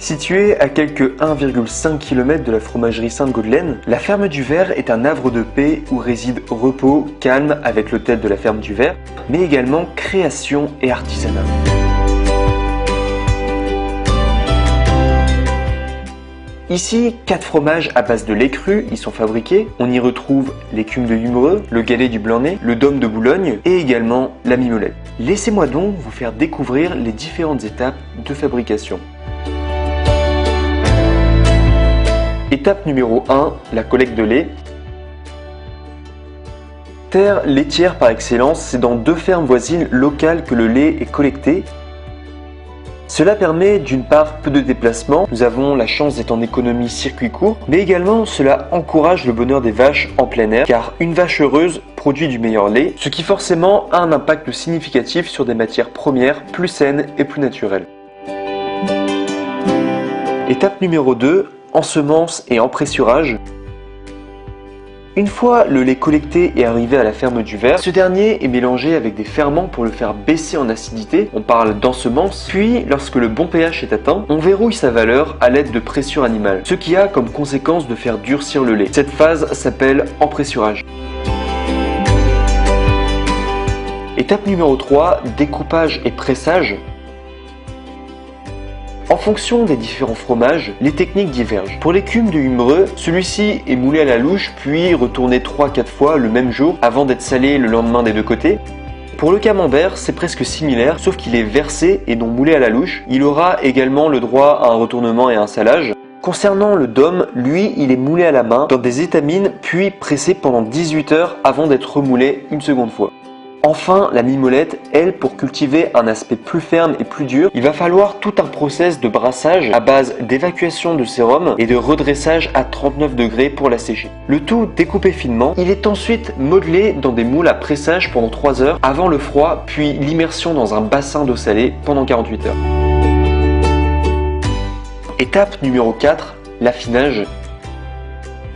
Située à quelques 1,5 km de la fromagerie Sainte-Gaudelaine, la ferme du Ver est un havre de paix où réside repos, calme avec l'hôtel de la ferme du Ver, mais également création et artisanat. Ici, 4 fromages à base de lait cru y sont fabriqués. On y retrouve l'écume de Humereux, le galet du Blanc-Nez, le dôme de Boulogne et également la mimolette. Laissez-moi donc vous faire découvrir les différentes étapes de fabrication. Étape numéro 1, la collecte de lait. Terre laitière par excellence, c'est dans 2 fermes voisines locales que le lait est collecté. Cela permet d'une part peu de déplacement, nous avons la chance d'être en économie circuit court, mais également cela encourage le bonheur des vaches en plein air, car une vache heureuse produit du meilleur lait, ce qui forcément a un impact significatif sur des matières premières plus saines et plus naturelles. Étape numéro 2, ensemence et empressurage. Une fois le lait collecté et arrivé à la ferme du Ver, ce dernier est mélangé avec des ferments pour le faire baisser en acidité, on parle d'ensemence, puis lorsque le bon pH est atteint, on verrouille sa valeur à l'aide de pression animale, ce qui a comme conséquence de faire durcir le lait. Cette phase s'appelle empressurage. Étape numéro 3, découpage et pressage. En fonction des différents fromages, les techniques divergent. Pour l'écume de Humereux, celui-ci est moulé à la louche puis retourné 3-4 fois le même jour avant d'être salé le lendemain des deux côtés. Pour le camembert, c'est presque similaire, sauf qu'il est versé et non moulé à la louche. Il aura également le droit à un retournement et un salage. Concernant le dôme, lui, il est moulé à la main dans des étamines puis pressé pendant 18 heures avant d'être remoulé une seconde fois. Enfin, la mimolette, elle, pour cultiver un aspect plus ferme et plus dur, il va falloir tout un process de brassage à base d'évacuation de sérum et de redressage à 39 degrés pour la sécher. Le tout découpé finement, il est ensuite modelé dans des moules à pressage pendant 3 heures avant le froid, puis l'immersion dans un bassin d'eau salée pendant 48 heures. Étape numéro 4, l'affinage.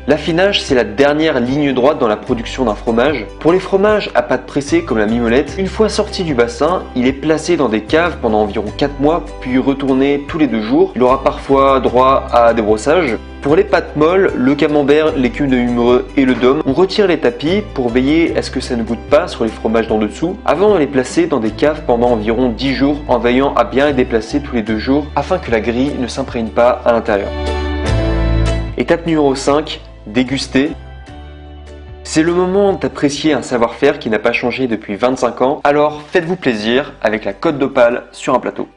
L'affinage, c'est la dernière ligne droite dans la production d'un fromage. Pour les fromages à pâte pressée comme la mimolette, une fois sorti du bassin, il est placé dans des caves pendant environ 4 mois, puis retourné tous les 2 jours. Il aura parfois droit à des brossages. Pour les pâtes molles, le camembert, l'écume de Humereux et le dôme, on retire les tapis pour veiller à ce que ça ne goûte pas sur les fromages d'en dessous, avant de les placer dans des caves pendant environ 10 jours, en veillant à bien les déplacer tous les 2 jours, afin que la grille ne s'imprègne pas à l'intérieur. Étape numéro 5. Déguster. C'est le moment d'apprécier un savoir-faire qui n'a pas changé depuis 25 ans, alors faites-vous plaisir avec la Côte d'Opale sur un plateau.